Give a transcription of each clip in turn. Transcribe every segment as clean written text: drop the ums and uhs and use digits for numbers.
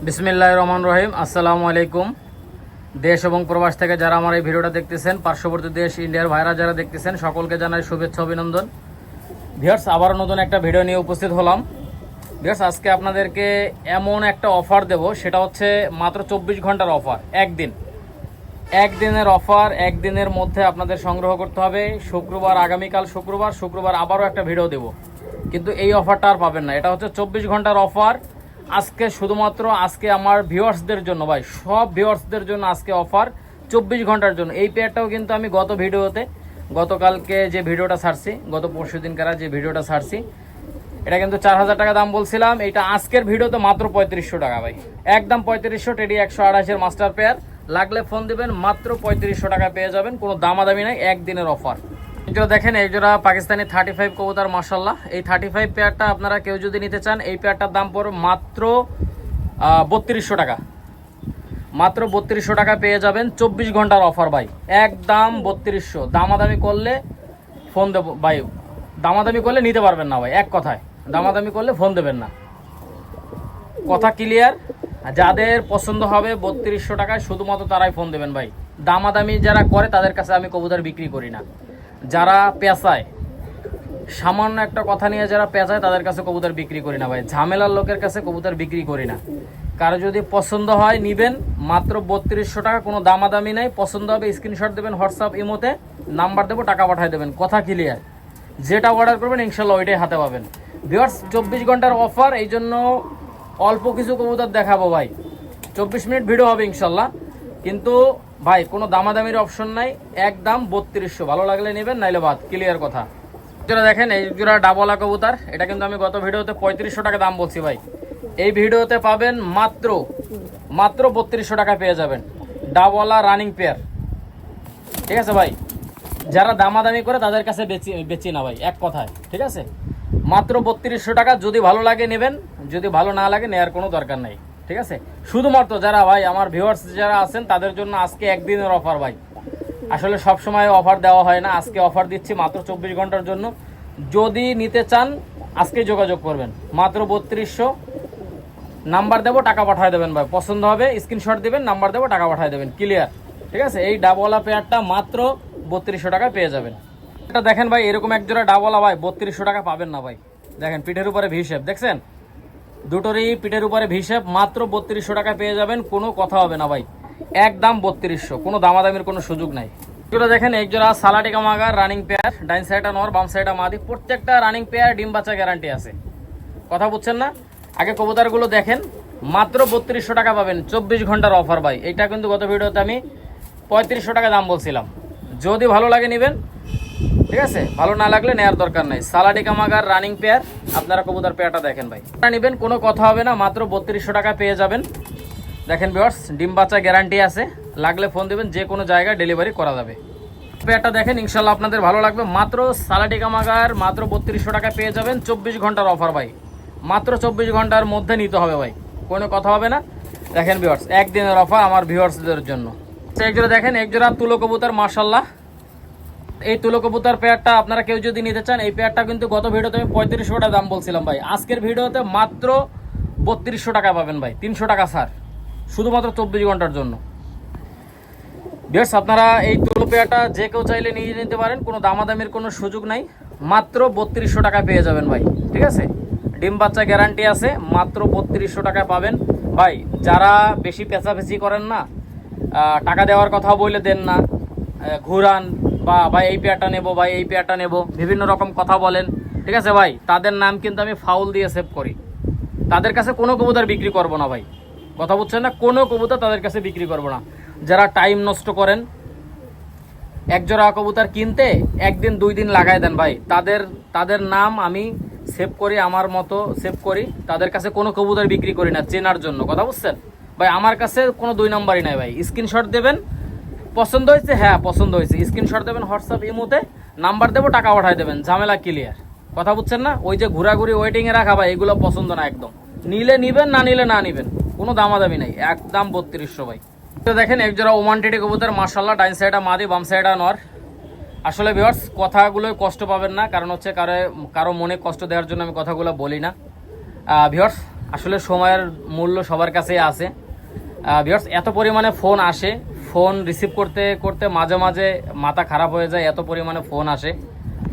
বিসমিল্লাহির রহমানির রহিম। আসসালামু আলাইকুম। দেশ এবং প্রবাস থেকে যারা আমার এই ভিডিওটা দেখতেছেন, পার্শ্ববর্তী দেশ ইন্ডিয়ার ভাইরা যারা দেখতেছেন, সকলকে জানাই শুভেচ্ছা অভিনন্দন। ভিউয়ার্স, আবারও নতুন একটা ভিডিও নিয়ে উপস্থিত হলাম। ভিউয়ার্স, আজকে আপনাদেরকে এমন একটা অফার দেব, সেটা হচ্ছে মাত্র 24 ঘন্টার অফার। একদিনের অফার, একদিনের মধ্যে আপনাদের সংগ্রহ করতে হবে। শুক্রবার, আগামীকাল শুক্রবার আবারও একটা ভিডিও দেব, কিন্তু এই অফারটা আর পাবেন না। এটা হচ্ছে 24 ঘন্টার অফার। আজকে শুধুমাত্র আজকে আমার ভিউয়ার্সদের জন্য, ভাই সব ভিউয়ার্সদের জন্য আজকে অফার 24 ঘন্টার জন্য। এই পেয়ারটাও কিন্তু আমি গতকালকে যে ভিডিওটা ছাড়ছি, গত পরশু দিনকার যে ভিডিওটা ছাড়ছি, এটা কিন্তু 4000 টাকা দাম বলছিলাম। এটা আজকের ভিডিওতে মাত্র 3500 টাকা ভাই, একদম 3500। টেডি 128-এর মাস্টার পেয়ার, লাগলে ফোন দিবেন, মাত্র 3500 টাকা পেয়ে যাবেন, কোনো দামাদামি নাই, একদিনের অফার। এটা দেখেন, এই জোড়া পাকিস্তানি 35 কবুতর, মাশাআল্লাহ। এই 35 পেয়ারটা আপনারা কেউ যদি নিতে চান, এই পেয়ারটার দাম পড়বে মাত্র 3200 টাকা। মাত্র 3200 টাকা পেয়ে যাবেন, 24 ঘন্টার অফার ভাই, একদম 3200। দামাদামি করলে ফোন দেব ভাই, দামাদামি করলে নিতে পারবেন না ভাই, এক কথায় দামাদামি করলে ফোন দেবেন না, কথা ক্লিয়ার। যাদের পছন্দ হবে 3200 টাকায়, শুধুমাত্র তারাই ফোন দেবেন ভাই। দামাদামি যারা করে তাদের কাছে আমি কবুতর বিক্রি করি না। যারা পেঁচায়, সামান্য একটা কথা নিয়ে যারা পেঁচায়, তাদের কাছে কবুতর বিক্রি করি না ভাই। ঝামেলার লোকের কাছে কবুতর বিক্রি করি না। কারো যদি পছন্দ হয় নিবেন, মাত্র 3200 টাকা, কোনো দামাদামি নাই। পছন্দ হবে স্ক্রিনশট দেবেন, হোয়াটসঅ্যাপ ইমোতে নাম্বার দেবো, টাকা পাঠিয়ে দেবেন, কথা ক্লিয়ার। যেটা অর্ডার করবেন ইনশাল্লাহ ওইটাই হাতে পাবেন। ভিউয়ার্স, 24 ঘন্টার অফার, এই জন্য অল্প কিছু কবুতর দেখাবো ভাই। 24 মিনিট ভিডিও হবে ইনশাল্লাহ, কিন্তু ভাই কোনো দামাদামির অপশন নাই, একদম 3200। ভালো লাগলে নেবেন, নাইলে বাদ, ক্লিয়ার কথা। যেটা দেখেন, এই জোড়া ডাবলা কবুতর, এটা কিন্তু আমি গত ভিডিওতে 3500 টাকা দাম বলছি ভাই। এই ভিডিওতে পাবেন মাত্র 3200 টাকা পেয়ে যাবেন, ডাবলা রানিং পেয়ার। ঠিক আছে ভাই, যারা দামাদামি করে তাদের কাছে বেচি না ভাই, এক কথায়, ঠিক আছে। মাত্র 3200 টাকা, যদি ভালো লাগে নেবেন, যদি ভালো না লাগে নেওয়ার কোনো দরকার নেই, ঠিক আছে। শুধুমাত্র যারা ভাই আমার ভিউয়ার্স যারা আছেন, তাদের জন্য আজকে একদিনের অফার ভাই। আসলে সব সময় অফার দেওয়া হয় না, আজকে অফার দিচ্ছি মাত্র 24 ঘন্টার জন্য। যদি নিতে চান আজকে যোগাযোগ করবেন, মাত্র 3200। নাম্বার দেবো, টাকা পাঠিয়ে দেবেন ভাই। পছন্দ হবে স্ক্রিনশট দেবেন, নাম্বার দেবো, টাকা পাঠিয়ে দেবেন, ক্লিয়ার, ঠিক আছে। এই ডাবলা পেয়ারটা মাত্র 3200 টাকা পেয়ে যাবেন। এটা দেখেন ভাই, এরকম এক জোড়া ডাবলা ভাই 3200 টাকা পাবেন না ভাই। দেখেন পিঠের উপরে ভি শেপ, দেখছেন, দুটোরই পিঠের উপরে ভি শেপ, মাত্র 3200 টাকা পেয়ে যাবেন, কোনো কথা হবে না ভাই, একদম 3200, কোনো দামাদামির কোনো সুযোগ নাই। এগুলো দেখেন, এক জোড়া সালাটিকা মাগার রানিং পেয়ার, ডাইন সাইডটা নর, বাম সাইডটা মাদি, প্রত্যেকটা রানিং পেয়ার, ডিম বাচ্চা গ্যারান্টি আছে, কথা বুঝছেন না। আগে কবুতরগুলো দেখেন, মাত্র 3200 টাকা পাবেন, 24 ঘন্টার অফার ভাই। এটা কিন্তু গত ভিডিওতে আমি 3500 টাকা দাম বলছিলাম। যদি ভালো লাগে নেবেন, ঠিক আছে, ভালো না লাগলে নেওয়ার দরকার নাই। সালাটিকা মাগার রানিং পেয়ার, আপনারা কবুতর পেয়ারটা দেখেন ভাই, নেবেন, কোনো কথা হবে না, মাত্র 3200 টাকা পেয়ে যাবেন। দেখেন ভিউয়ার্স, ডিম বাচ্চা গ্যারান্টি আছে, লাগলে ফোন দেবেন, যে কোনো জায়গায় ডেলিভারি করা যাবে। পেয়ারটা দেখেন, ইনশাল্লাহ আপনাদের ভালো লাগবে। মাত্র সালাটিকা মাগার মাত্র 3200 টাকা পেয়ে যাবেন, 24 ঘন্টার অফার ভাই, মাত্র 24 ঘন্টার মধ্যে নিতে হবে ভাই, কোনো কথা হবে না। দেখেন ভিউয়ার্স, একদিনের অফার আমার ভিউয়ার্সদের জন্য। এক জোড়া দেখেন, এক জোড়া তুলো কবুতর, মাশাআল্লাহ। এই তুলো কবুতর পেয়ারটা আপনারা কেউ যদি নিতে চান, এই পেয়ারটা কিন্তু গত ভিডিওতে আমি 3500 টাকা দাম বলছিলাম ভাই। আজকের ভিডিওতে মাত্র 3200 টাকা পাবেন ভাই, 300 টাকা ছাড়, শুধুমাত্র 24 ঘন্টার জন্য। ভিউয়ার্স, আপনারা এই তুলো পেয়ারটা যে কেউ চাইলে নিয়ে নিতে পারেন, কোনো দামাদামির কোনো সুযোগ নাই, মাত্র 3200 টাকা পেয়ে যাবেন ভাই, ঠিক আছে। ডিম বাচ্চা গ্যারান্টি আছে, মাত্র 3200 টাকায় পাবেন ভাই। যারা বেশি পেঁচাপেচি করেন না, টাকা দেওয়ার কথা বলে দেন না, ঘুরান, বা ভাই এই পেয়ারটা নেবো, ভাই এই পেয়ারটা নেবো, বিভিন্ন রকম কথা বলেন, ঠিক আছে ভাই, তাদের নাম কিন্তু আমি ফাউল দিয়ে সেভ করি। তাদের কাছে কোনো কবুতর বিক্রি করবো না ভাই, কথা বুঝছেন না, কোনো কবুতর তাদের কাছে বিক্রি করবো না। যারা টাইম নষ্ট করেন, একজোড়া কবুতর কিনতে একদিন 2 দিন লাগাই দেন ভাই, তাদের নাম আমি সেভ করি, আমার মতো সেভ করি। তাদের কাছে কোনো কবুতর বিক্রি করি না, চেনার জন্য, কথা বুঝছেন ভাই। আমার কাছে কোনো 2 নম্বরই নাই ভাই। স্ক্রিনশট দেবেন, পছন্দ হয়েছে, হ্যাঁ পছন্দ হয়েছে, স্ক্রিনশট দেবেন, হোয়াটসঅ্যাপ ইমোতে নাম্বার দেবো, টাকা পাঠিয়ে দেবেন, ঝামেলা ক্লিয়ার, কথা বুঝছেন না। ওই যে ঘোরাঘুরি ওয়েটিংয়ে রাখা ভাই, এগুলো পছন্দ না একদম। নিলে নিবেন, না নিলে না নিবেন, কোনো দামাদামি নাই, একদম 3200 ভাই। দেখেন, এক জোড়া ওমান টেডি কবুতর, মাশাআল্লাহ, ডাইন সাইডটা মাদি, বাম সাইডটা নর। আসলে ভিউয়ার্স, কথাগুলোই কষ্ট পাবেন না, কারণ হচ্ছে কারো মনে কষ্ট দেওয়ার জন্য আমি কথাগুলো বলি না। ভিউয়ার্স, আসলে সময়ের মূল্য সবার কাছেই আছে। ভিউয়ার্স, এত পরিমাণে ফোন আসে, ফোন রিসিভ করতে করতে মাঝে মাঝে মাথা খারাপ হয়ে যায়, এত পরিমাণে ফোন আসে।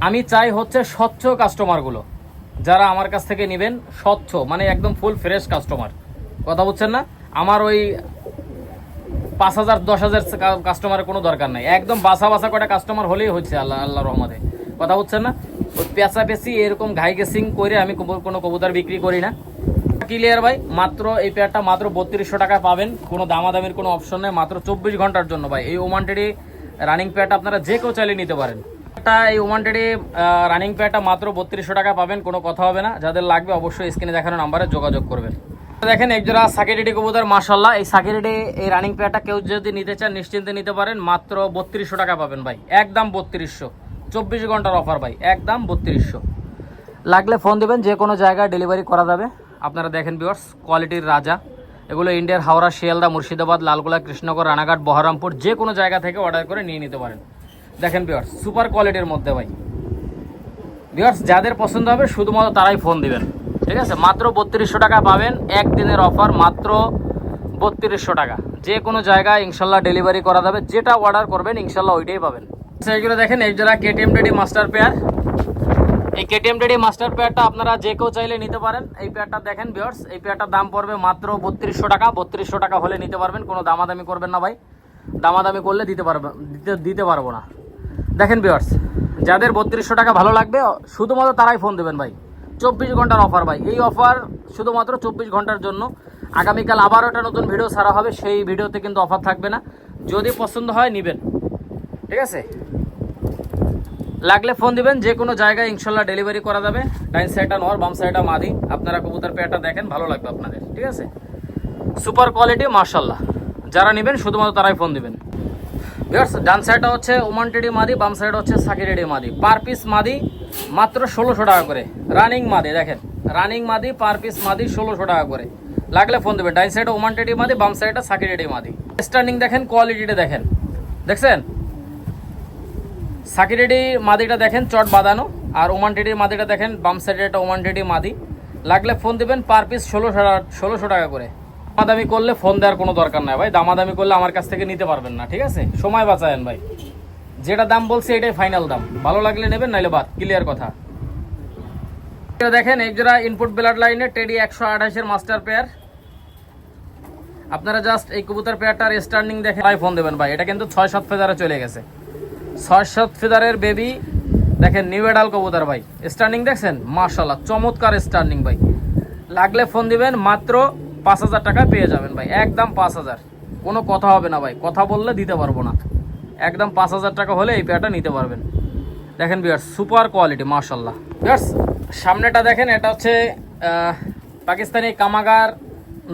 আমি চাই হচ্ছে স্বচ্ছ কাস্টমারগুলো যারা আমার কাছ থেকে নেবেন, স্বচ্ছ মানে একদম ফুল ফ্রেশ কাস্টমার, কথা বুঝছেন না? আমার ওই 5,000 10,000 কাস্টমারের কোনো দরকার নাই, একদম বাসা বাসা কটা কাস্টমার হলেই হচ্ছে আল্লাহ রহমতে, কথা বুঝছেন না? ওই পেঁচাপেচি এরকম ঘাই গেসিং করে আমি কোনো কবুতর বিক্রি করি না। ক্লিয়ার ভাই? মাত্র এই পেয়ারটা মাত্র 3200 টাকায় পাবেন, কোনো দামাদামির কোনো অপশন নেই, মাত্র 24 ঘন্টার জন্য ভাই। এই ওমান টেডি রানিং পেয়ারটা আপনারা যে কেউ চাইলে নিতে পারেন। এই ওমান টেডি রানিং পেয়ারটা মাত্র 3200 টাকা পাবেন, কোনো কথা হবে না। যাদের লাগবে অবশ্যই স্ক্রিনে দেখানো নাম্বারে যোগাযোগ করবেন। দেখেন একজোড়া সাকিরেডি কবুতর, মাশাআল্লাহ। এই সাকিরেডি এই রানিং পেয়ারটা কেউ যদি নিতে চান নিশ্চিন্তে নিতে পারেন, মাত্র 3200 টাকা পাবেন ভাই, একদম 3200, 24 ঘন্টার অফার ভাই, একদম 3200। লাগলে ফোন দেবেন, যে কোনো জায়গায় ডেলিভারি করা যাবে। আপনারা দেখেন ভিউয়ার্স, কোয়ালিটির রাজা এগুলো ইন্ডিয়ার হাওড়া, শিয়ালদা, মুর্শিদাবাদ, লালগোলা, কৃষ্ণনগর, রানাঘাট, বহরমপুর যে কোনো জায়গা থেকে অর্ডার করে নিয়ে নিতে পারেন। দেখেন ভিউয়ার্স, সুপার কোয়ালিটির মধ্যে ভাই। ভিউয়ার্স, যাদের পছন্দ হবে শুধুমাত্র তারাই ফোন দিবেন, ঠিক আছে? মাত্র 3200 টাকা পাবেন, একদিনের অফার, মাত্র 3200 টাকা। যে কোনো জায়গায় ইনশাল্লাহ ডেলিভারি করা যাবে, যেটা অর্ডার করবেন ইনশাল্লাহ ওইটাই পাবেন। এইগুলো দেখেন, এই যারা কেটিএম টেডি মাস্টার পেয়ার, এই কেটিএম টেডি মাস্টার পেয়ারটা আপনারা যে কেউ চাইলে নিতে পারেন। এই পেয়ারটা দেখেন ভিউয়ার্স, এই পেয়ারটার দাম পড়বে মাত্র 3200 টাকা। 3200 টাকা হলে নিতে পারবেন, কোনো দামাদামি করবেন না ভাই, দামাদামি করলে দিতে পারবো না। দেখেন ভিউয়ার্স, যাদের 3200 টাকা ভালো লাগবে শুধুমাত্র তারাই ফোন দেবেন ভাই। 24 ঘন্টার অফার ভাই, এই অফার শুধুমাত্র 24 ঘন্টার জন্য। আগামীকাল আবারও একটা নতুন ভিডিও ছাড়া হবে, সেই ভিডিওতে কিন্তু অফার থাকবে না। যদি পছন্দ হয় নেবেন, ঠিক আছে? লাগলে ফোন দিবেন, যে কোনো জায়গায় ইনশাল্লাহ ডেলিভারি করা যাবে। ডাইন সাইডটা নর, বাম সাইডটা মাদি। আপনারা কবুতর পেয়ারটা দেখেন, ভালো লাগবে আপনাদের, ঠিক আছে? সুপার কোয়ালিটি মাশাআল্লাহ। যারা নেবেন শুধুমাত্র তারাই ফোন দিবেন। ভিউয়ার্স, ডান সাইডটা হচ্ছে ওমান টেডি মাদি, বাম সাইড হচ্ছে সাকিরেডি মাদি। পার পিস মাদি মাত্র 1600 টাকা করে। রানিং মাদি দেখেন, রানিং মাদি, পার পিস মাদি 1600 টাকা করে। লাগলে ফোন দেবেন। ডাইন সাইডে ওমান টেডি মাদি, বাম সাইডটা সাকিরেডি মাদি। স্ট্যান্ডিং দেখেন, কোয়ালিটিটা দেখেন, দেখছেন? সাকিরেডি মাদিটা দেখেন চট বাঁধানো, আর ওমান টেডির মাদিটা দেখেন বাম সাইডে একটা ওমান টেডি মাদি। লাগলে ফোন দেবেন, পার পিস 1600 টাকা করে। দামাদামি করলে ফোন দেওয়ার কোনো দরকার নাই ভাই, দামাদামি করলে আমার কাছ থেকে নিতে পারবেন না, ঠিক আছে? সময় বাঁচায়েন ভাই, যেটা দাম বলছে এটাই ফাইনাল দাম। ভালো লাগলে নেবেন, নাইলে বাদ, ক্লিয়ার কথা। এটা দেখেন একজোড়া ইনপুট ব্লাড লাইনের টেডি 128 মাস্টার পেয়ার। আপনারা জাস্ট এই কবুতর পেয়ারটার স্টার্নিং দেখে ফোন দেবেন ভাই। এটা কিন্তু 6-7 ফেদারে চলে গেছে, 6-7 ফেদারের বেবি। দেখেন নিউ এডাল কবুতর ভাই, স্টার্নিং দেখছেন? মাশাআল্লাহ, চমৎকার স্টার্নিং ভাই। লাগলে ফোন দিবেন, মাত্র 5000 টাকা পেয়ে যাবেন ভাই, একদম 5000, কোনো কথা হবে না ভাই, কথা বললে দিতে পারবো না। একদম 5000 টাকা হলে এই পেয়ারটা নিতে পারবেন। দেখেন ভিউয়ার্স, সুপার কোয়ালিটি মাশাআল্লাহ। ভিউয়ার্স, সামনেটা দেখেন, এটা হচ্ছে পাকিস্তানি কামাগার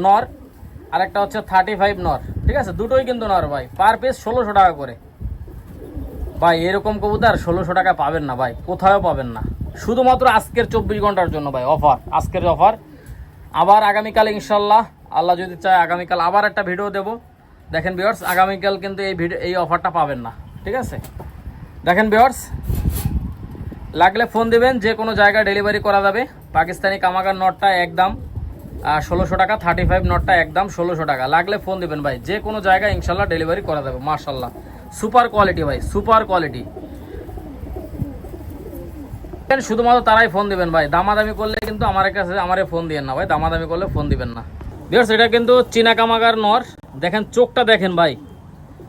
নর, আর একটা হচ্ছে 35 নর, ঠিক আছে? দুটোই কিন্তু নর ভাই। পার পিস 1600 টাকা করে ভাই। এরকম কবুতর 1600 টাকা পাবেন না ভাই, কোথাও পাবেন না। শুধুমাত্র আজকের 24 ঘন্টার জন্য ভাই অফার, আজকের অফার। আবার আগামীকাল ইনশাল্লাহ, আল্লাহ যদি চায় আগামীকাল আবার একটা ভিডিও দেব। দেখেন ভিউয়ার্স, আগামীকাল কিন্তু এই অফারটা পাবেন না, ঠিক আছে? দেখেন ভিউয়ার্স, লাগলে ফোন দিবেন, যে কোনো জায়গায় ডেলিভারি করা যাবে। পাকিস্তানি কামাগার নটটা একদম 1600 টাকা, 35 নটটা একদম 1600 টাকা। লাগলে ফোন দিবেন ভাই, যে কোনো জায়গায় ইনশাল্লাহ ডেলিভারি করা যাবে। মাশাআল্লাহ, সুপার কোয়ালিটি ভাই, সুপার কোয়ালিটি। শুধুমাত্র তারাই ফোন দিবেন ভাই, দামাদামি করলে কিন্তু আমার কাছে আমারে ফোন দিবেন না ভাই, দামাদামি করলে ফোন দিবেন না। ভিউয়ার্স, এটা কিন্তু চীনা কামাগার নর। দেখেন চোখটা দেখেন ভাই,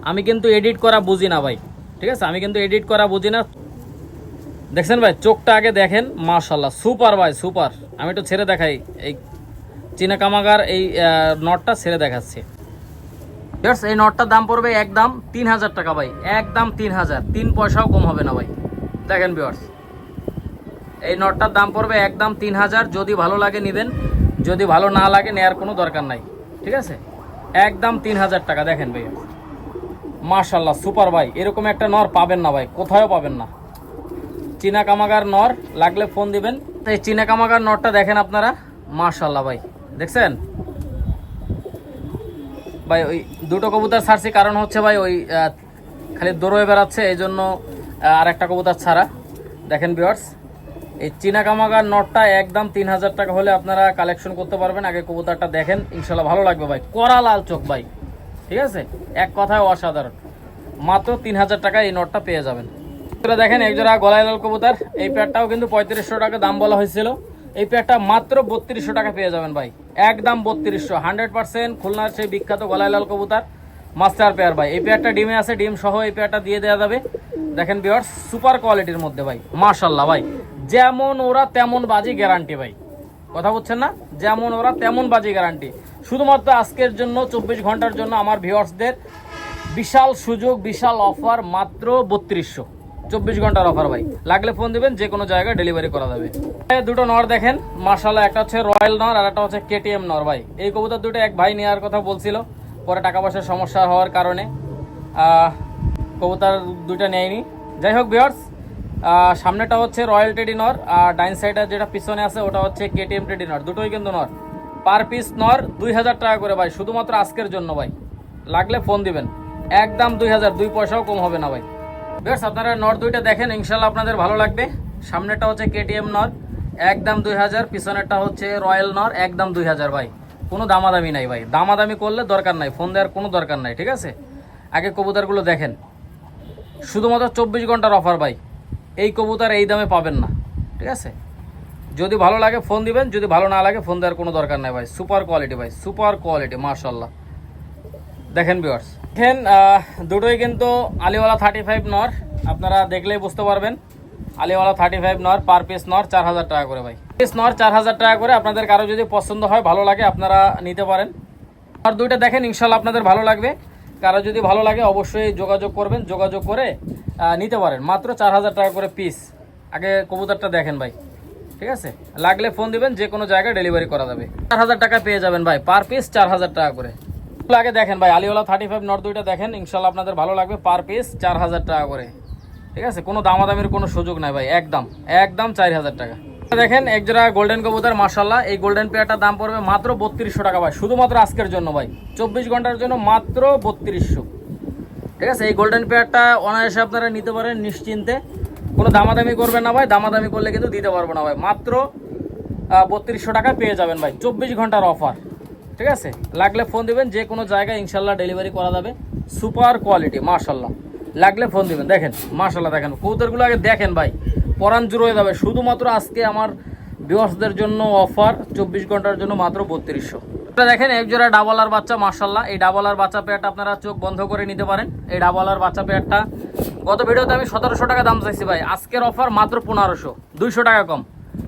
আমি কিন্তু এডিট করা বুঝি না ভাই, ঠিক আছে? আমি কিন্তু এডিট করা বুঝি না। দেখছেন ভাই, চোখটা আগে দেখেন, মাশাআল্লাহ সুপার ভাই, সুপার। আমি একটু ছেড়ে দেখাই, এই চীনা কামাগার এই নটটা ছেড়ে দেখাচ্ছি। ভিউয়ার্স, এই নটটার দাম পড়বে একদম 3000 টাকা ভাই, একদম 3000, 3 পয়সাও কম হবে না ভাই। দেখেন ভিউয়ার্স, এই নটটার দাম পড়বে একদম 3000। যদি ভালো লাগে নেবেন, যদি ভালো না লাগে নেওয়ার কোনো দরকার নাই, ঠিক আছে? একদম 3000 টাকা। দেখেন ভাই, মাশাআল্লাহ সুপার ভাই। এরকম একটা নর পাবেন না ভাই, কোথাও পাবেন না। চীনা কামাগার নর, লাগলে ফোন দিবেন। এই চীনা কামাগার নরটা দেখেন আপনারা, মাশাআল্লাহ ভাই, দেখছেন ভাই? ওই দুটো কবুতর ছাড়ছি, কারণ হচ্ছে ভাই ওই খালি দৌড়ে বেড়াচ্ছে, এই জন্য আর একটা কবুতর ছাড়া। দেখেন ভিউয়ার্স, এই চীনা কামাগার নটটা একদম 3000 টাকা হলে আপনারা কালেকশন করতে পারবেন। আগে কবুতরটা দেখেন, ইনশাল্লাহ ভালো লাগবে ভাই। কড়া লাল চোখ ভাই, ঠিক আছে, এক কথায় অসাধারণ। মাত্র 3000 টাকা এই নটটা পেয়ে যাবেন। দেখেন একজোড়া গলায় লাল কবুতর, এই পেয়ারটাও কিন্তু 3500 টাকা দাম বলা হয়েছিল। এই পেয়ারটা মাত্র 3200 টাকা পেয়ে যাবেন ভাই, একদম 3200। 100% খুলনার সেই বিখ্যাত গলায় লাল কবুতর মাস্টার পেয়ার ভাই। এই পেয়ারটা ডিমে আছে, ডিম সহ এই পেয়ারটা দিয়ে দেওয়া যাবে। দেখেন ভিউয়ার্স, সুপার কোয়ালিটির মধ্যে ভাই, মাশাল্লাহ ভাই। যেমন ওরা তেমন বাজি গ্যারান্টি ভাই, কথা বলছেন না, যেমন ওরা তেমন বাজি গ্যারান্টি। শুধুমাত্র আজকের জন্য 24 ঘন্টার জন্য আমার ভিউয়ার্সদের বিশাল সুযোগ, বিশাল অফার, মাত্র 3200। 24 ঘন্টার অফার ভাই, লাগলে ফোন দিবেন, যে কোনো জায়গায় ডেলিভারি করা যাবে। দুটো নর দেখেন মাশাল্লাহ, একটা হচ্ছে রয়্যাল নর আর একটা হচ্ছে কেটিএম নর ভাই। এই কবুতর দুটো এক ভাই নেওয়ার কথা বলছিল, পরে টাকা পয়সার সমস্যা হওয়ার কারণে কবুতর দুইটা নেয়নি। যাই হোক ভিউয়ার্স, সামনেটা হচ্ছে রয়্যাল টেডি নর আর ডাইন সাইডে যেটা পিছনে আছে ওটা হচ্ছে কেটিএম টেডি নর। দুটোই কিন্তু নর, পার পিস নর 2000 টাকা করে ভাই, শুধুমাত্র আজকের জন্য ভাই। লাগলে ফোন দিবেন, একদম 2000, 2 পয়সাও কম হবে না ভাই। ভিউয়ার্স আপনারা নর দুইটা দেখেন, ইনশাল্লাহ আপনাদের ভালো লাগবে। সামনেটা হচ্ছে কেটিএম নর, একদম 2000, পিছনেরটা হচ্ছে রয়্যাল নর, একদম 2000 ভাই। কোনো দামাদামি নাই ভাই, দামাদামি করলে দরকার নাই, ফোন দেওয়ার কোনো দরকার নাই, ঠিক আছে। আগে কবুতরগুলো দেখেন, শুধুমাত্র 24 ঘন্টার অফার ভাই। এই কবুতর এই দামে পাবেন না, ঠিক আছে। যদি ভালো লাগে ফোন দিবেন, যদি ভালো না লাগে ফোন দেওয়ার কোনো দরকার নাই ভাই। সুপার কোয়ালিটি ভাই, সুপার কোয়ালিটি, মাশাল্লাহ। দেখেন ভিউয়ার্স, দেখেন দুটোই কিন্তু আলিওয়ালা 35 নর, আপনারা দেখলেই বুঝতে পারবেন। আলিওয়ালা 35 নর, পার পিস নর 4000 টাকা করে ভাই। পিস নর 4000 টাকা করে। আপনাদের কারো যদি পছন্দ হয়, ভালো লাগে, আপনারা নিতে পারেন। আর দুইটা দেখেন, ইনশাল্লাহ আপনাদের ভালো লাগবে। কারো যদি ভালো লাগে অবশ্যই যোগাযোগ করবেন, যোগাযোগ করে নিতে পারেন। মাত্র 4000 টাকা করে পিস। আগে কবুতরটা দেখেন ভাই, ঠিক আছে। লাগলে ফোন দিবেন, যে কোনো জায়গায় ডেলিভারি করা যাবে। 4000 টাকা পেয়ে যাবেন ভাই, পার পিস 4000 টাকা করে। আগে দেখেন ভাই, আলিওয়ালা 35 নর দুইটা দেখেন, ইনশাল্লাহ আপনাদের ভালো লাগবে। পার পিস 4000 টাকা করে, ঠিক আছে। কোনো দামাদামির কোনো সুযোগ নাই ভাই, একদম একদম 4000 টাকা। দেখেন একজোড়া গোল্ডেন কবুতর, মাশাল্লাহ। এই গোল্ডেন পেয়ারটার দাম পড়বে মাত্র 3200 টাকা ভাই, শুধুমাত্র আজকের জন্য ভাই। 24 ঘন্টার জন্য মাত্র 3200, ঠিক আছে। এই গোল্ডেন পেয়ারটা অনায়াসে আপনারা নিতে পারেন নিশ্চিন্তে, কোনো দামাদামি করবেন না ভাই। দামাদামি করলে কিন্তু দিতে পারবো না ভাই। মাত্র 3200 টাকা পেয়ে যাবেন ভাই, 24 ঘন্টার অফার, ঠিক আছে। লাগলে ফোন দিবেন, যে কোনো জায়গায় ইনশাল্লাহ ডেলিভারি করা যাবে। সুপার কোয়ালিটি, মাশাল্লাহ। লাগলে ফোন দিবেন। দেখেন মাশাল্লাহ, দেখেন কবুতরগুলো আগে দেখেন ভাই, পরান জুড়ে হয়ে যাবে। শুধুমাত্র আজকে আমার ভিউয়ার্সদের জন্য অফার, 24 ঘন্টার জন্য মাত্র 3200। দেখেন একজোড়া ডাবলার বাচ্চা, মাশাল্লাহ। এই ডাবলার বাচ্চা পেয়ারটা আপনারা চোখ বন্ধ করে নিতে পারেন। এই ডাবলার বাচ্চা পেয়ারটা গত ভিডিওতে আমি 1700 টাকা দাম চাইছি ভাই, আজকের অফার মাত্র 1500, 200 টাকা কম।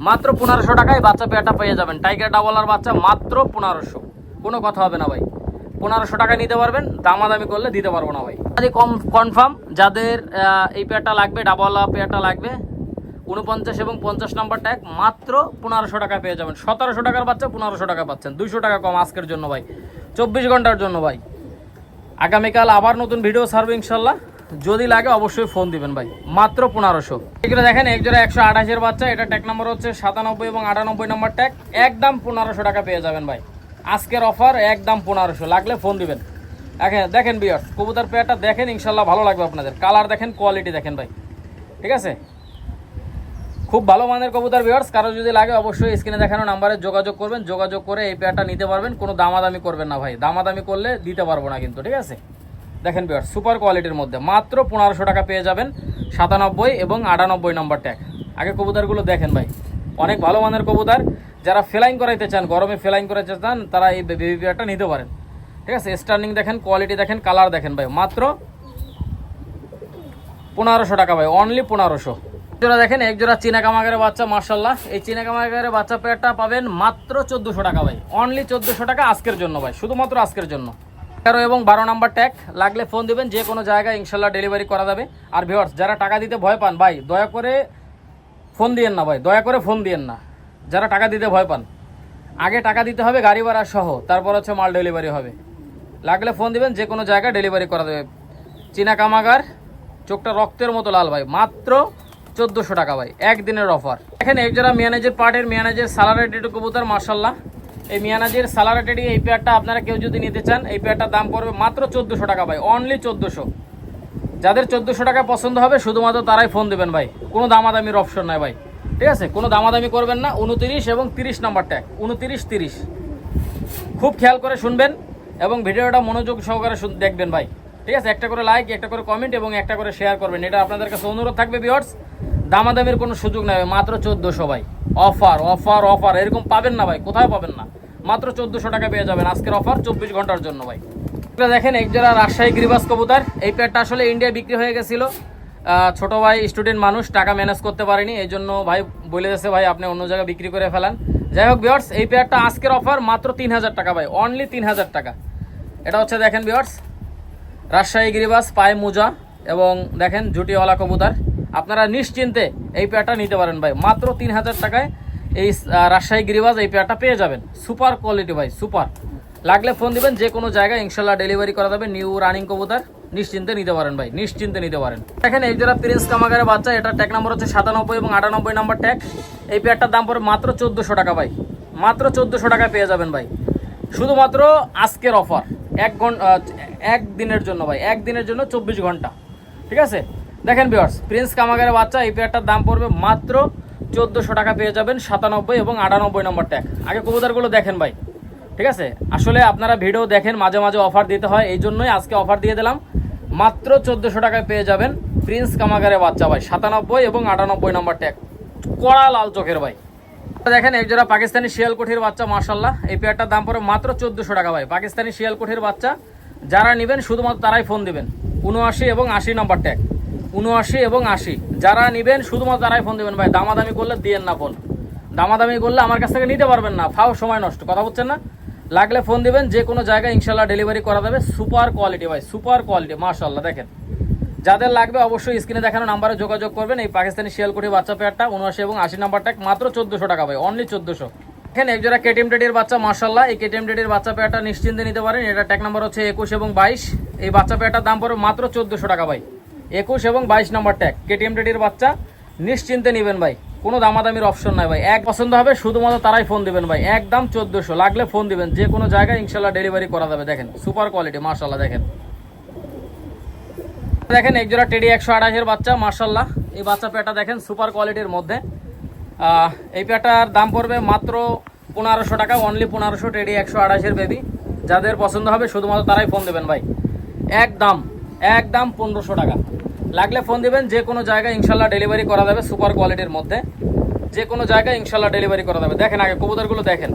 মাত্র 1500 টাকায় বাচ্চা পেয়ারটা পেয়ে যাবেন। টাইগার ডাবলার বাচ্চা মাত্র 1500, কোনো কথা হবে না ভাই। 1500 টাকা নিতে পারবেন, দামাদামি করলে দিতে পারবো না ভাই। কনফার্ম যাদের এই পেয়ারটা লাগবে, ডাবলা পেয়ারটা লাগবে, 49 এবং 50 নাম্বার ট্যাগ, মাত্র 1500 টাকা পেয়ে যাবেন। 1700 টাকার বাচ্চা 1500 টাকা পাচ্ছেন, 200 টাকা কম আজকের জন্য ভাই, 24 ঘন্টার জন্য ভাই। আগামীকাল আবার নতুন ভিডিও ছাড়বো ইনশাল্লাহ, যদি লাগে অবশ্যই ফোন দিবেন ভাই। মাত্র 1500। এগুলো দেখেন একজোড়া 128 এর বাচ্চা, এটা ট্যাগ নাম্বার হচ্ছে 97 এবং 98 নাম্বার ট্যাগ, একদম 1500 টাকা পেয়ে যাবেন ভাই। আজকের অফার একদম 1500, লাগলে ফোন দিবেন। দেখেন ভিউয়ার্স, কবুতর পেয়ারটা দেখেন, ইনশাল্লাহ ভালো লাগবে আপনাদের। কালার দেখেন, কোয়ালিটি দেখেন ভাই, ঠিক আছে। খুব ভালো মানের কবুতর ভিউয়ার্স, কারো যদি লাগে অবশ্যই স্ক্রিনে দেখানো নাম্বারে যোগাযোগ করবেন। যোগাযোগ করে এই পেয়ারটা নিতে পারবেন, কোনো দামাদামি করবেন না ভাই। দামাদামি করলে দিতে পারবো না কিন্তু, ঠিক আছে। দেখেন ভিউয়ার্স, সুপার কোয়ালিটির মধ্যে মাত্র 1500 টাকা পেয়ে যাবেন। 97 এবং 98 নাম্বার ট্যাগ। আগে কবুতরগুলো দেখেন ভাই, অনেক ভালো মানের কবুতর। যারা ফ্লাইং করাইতে চান, গরমে ফ্লাইং করাইতে চান, তারা এই বেবি পেয়ারটা নিতে পারেন, ঠিক আছে। স্টার্নিং দেখেন, কোয়ালিটি দেখেন, কালার দেখেন ভাই, মাত্র 1500 টাকা ভাই, অনলি 1500। জোড়া দেখেন একজোড়া চীনা কামাগারের বাচ্চা, মাশাল্লাহ। এই চীনা কামাগারের বাচ্চা পেয়ারটা পাবেন মাত্র 1400 টাকা ভাই, অনলি 1400 টাকা আজকের জন্য ভাই, শুধুমাত্র আজকের জন্য। 11 এবং 12 নাম্বার ট্যাগ, লাগলে ফোন দিবেন, যে কোনো জায়গায় ইনশাল্লাহ ডেলিভারি করা যাবে। আর ভিউয়ার্স যারা টাকা দিতে ভয় পান ভাই, দয়া করে ফোন দিয়েন না ভাই, দয়া করে ফোন দিয়েন না। যারা টাকা দিতে ভয় পান, আগে টাকা দিতে হবে গাড়ি ভাড়া সহ, তারপর হচ্ছে মাল ডেলিভারি হবে। লাগলে ফোন দিবেন, যে কোনো জায়গায় ডেলিভারি করা যাবে। চীনা কামাগার, চোখটা রক্তের মতো লাল ভাই, মাত্র 1400 টাকা ভাই, একদিনের অফার। এখানে একজোড়া মিয়ানাজের পার্টের মিয়ানাজের সালারেটেড কবুতর, মাশাল্লাহ। এই মিয়ানাজের সালারেটেড এই পেয়ারটা আপনারা কেউ যদি নিতে চান, এই পেয়ারটার দাম পড়বে মাত্র 1400 টাকা ভাই, অনলি 1400। যাদের 1400 টাকা পছন্দ হবে শুধুমাত্র তারাই ফোন দেবেন ভাই, কোনো দামাদামির অপশন নাই ভাই, ঠিক আছে, কোনো দামাদামি করবেন না। 29 এবং 30 নাম্বার ট্যাগ, 29 30। খুব খেয়াল করে শুনবেন এবং ভিডিওটা মনোযোগ সহকারে দেখবেন ভাই। ঠিক আছে, একটা করে লাইক, একটা করে কমেন্ট এবং একটা করে শেয়ার করবেন, এটা আপনাদের কাছে অনুরোধ থাকবে ভিউয়ার্স। দামাদামির কোনো সুযোগ নেই, মাত্র 1400 ভাই। অফার অফার অফার, এরকম পাবেন না ভাই, কোথাও পাবেন না। মাত্র 1400 টাকা পেয়ে যাবেন আজকের অফার 24 ঘন্টার জন্য ভাই। দেখেন এক জোড়া রাজশাহী গিরিবাজ কবুতর। এই পেয়ারটা আসলে ইন্ডিয়া বিক্রি হয়ে গেছিলো, ছোট ভাই স্টুডেন্ট মানুষ, টাকা ম্যানেজ করতে পারেনি, এই জন্য ভাই বলে দিয়েছে ভাই আপনি অন্য জায়গায় বিক্রি করে ফেলান। যাই হোক ভিউয়ার্স, এই পেয়ারটা আজকের অফার মাত্র 3000 টাকা ভাই, অনলি 3000 টাকা। এটা হচ্ছে দেখেন ভিউয়ার্স রাজশাহী গিরিবাজ, পায়ে মোজা এবং দেখেন জুটিওয়ালা কবুতর। আপনারা নিশ্চিন্তে এই পেয়ারটা নিতে পারেন ভাই, মাত্র 3000 টাকায় এই রাজশাহী গিরিবাজ এই পেয়ারটা পেয়ে যাবেন। সুপার কোয়ালিটি ভাই, সুপার। লাগলে ফোন দিবেন, যে কোনো জায়গায় ইনশাল্লাহ ডেলিভারি করা যাবে। নিউ রানিং কবুতর, নিশ্চিন্তে নিতে পারেন ভাই, নিশ্চিন্তে নিতে পারেন। দেখেন এই যারা প্রিন্স কামাগারের বাচ্চা, এটা ট্যাগ নাম্বার হচ্ছে 97 এবং 98 নাম্বার ট্যাগ। এই পেয়ারটার দাম পড়ে মাত্র 1400 টাকা ভাই, মাত্র 1400 টাকায় পেয়ে যাবেন ভাই। শুধুমাত্র আজকের অফার, এক দিনের জন্য ভাই, এক দিনের জন্য 24 ঘন্টা। ঠিক আছে, দেখেন ভিউয়ার্স প্রিন্স কামাগারের বাচ্চা, এই পেয়ারটার দাম পড়বে মাত্র 1400 টাকা পেয়ে যাবেন। 97 এবং 98 নম্বর ট্যাগ। আগে কবুতরগুলো দেখেন ভাই। ঠিক আছে, আসলে আপনারা ভিডিও দেখেন, মাঝে মাঝে অফার দিতে হয়, এই জন্যই আজকে অফার দিয়ে দিলাম। মাত্র 1400 টাকায় পেয়ে যাবেন প্রিন্স কামাগারের বাচ্চা ভাই, 97 এবং 98 নম্বর ট্যাগ, কড়া লাল চোখের ভাই। দেখেন এক জোড়া পাকিস্তানি শিয়ালকুঠির বাচ্চা, মাশাআল্লাহ। এই পেয়ারটার দাম পড়ে মাত্র 1400 টাকা ভাই, পাকিস্তানি শিয়ালকুঠির বাচ্চা। যারা নেবেন শুধুমাত্র তারাই ফোন দিবেন। 79 এবং 80 নম্বর ট্যাগ, 79 এবং 80। যারা নেবেন শুধুমাত্র তারাই ফোন দিবেন ভাই। দামাদামি করলে দিয়েন না ফোন, দামাদামি করলে আমার কাছ থেকে নিতে পারবেন না, ফাও সময় নষ্ট, কথা বলছেন না। লাগলে ফোন দিবেন, যে কোনো জায়গায় ইনশাল্লাহ ডেলিভারি করা যাবে। সুপার কোয়ালিটি ভাই, সুপার কোয়ালিটি, মাশাআল্লাহ। দেখেন যাদের লাগবে অবশ্যই স্ক্রিনে দেখানো নাম্বারে যোগাযোগ করবেন। এই পাকিস্তানি শিয়ালকুঠি বাচ্চা পেয়ারটা 79 এবং 80 নাম্বার ট্যাগ, মাত্র 1400 টাকা ভাই, অনলি 1400। দেখেন এক জোড়া কেটিএম টেডির বাচ্চা, মাশাআল্লাহ। এই কেটিএম টেডির বাচ্চা পেয়ারটা নিশ্চিন্তে নিতে পারেন। এটা ট্যাগ নাম্বার হচ্ছে 21 এবং 22। এই বাচ্চা পেয়ারটার দাম পড়বে মাত্র 1400 টাকা ভাই, 21 এবং 22 নাম্বার ট্যাগ, কেটিএম টেডির বাচ্চা। নিশ্চিন্তে নেবেন ভাই, কোনো দামাদামির অপশন নাই ভাই। এক পছন্দ হবে শুধুমাত্র তারাই ফোন দিবেন ভাই, একদম 1400। লাগলে ফোন দিবেন, যে কোনো জায়গায় ইনশাল্লাহ ডেলিভারি করা যাবে। দেখেন সুপার কোয়ালিটি, মাশাআল্লাহ। দেখেন দেখেন এক জোড়া টেডি 128 বাচ্চা, মাশাআল্লাহ। এই বাচ্চা পেয়ারটা দেখেন সুপার কোয়ালিটির মধ্যে। এই পেয়ারটার দাম পড়বে মাত্র 1500 টাকা, অনলি 1500, টেডি 128 বেবি। যাদের পছন্দ হবে শুধুমাত্র তারাই ফোন দেবেন ভাই, একদম একদম 1500 টাকা। লাগলে ফোন দিবেন, যে কোনো জায়গায় ইনশাল্লাহ ডেলিভারি করা যাবে। সুপার কোয়ালিটির মধ্যে যে কোনো জায়গায় ইনশাল্লাহ ডেলিভারি করা যাবে। দেখেন আগে কবুতরগুলো দেখেন।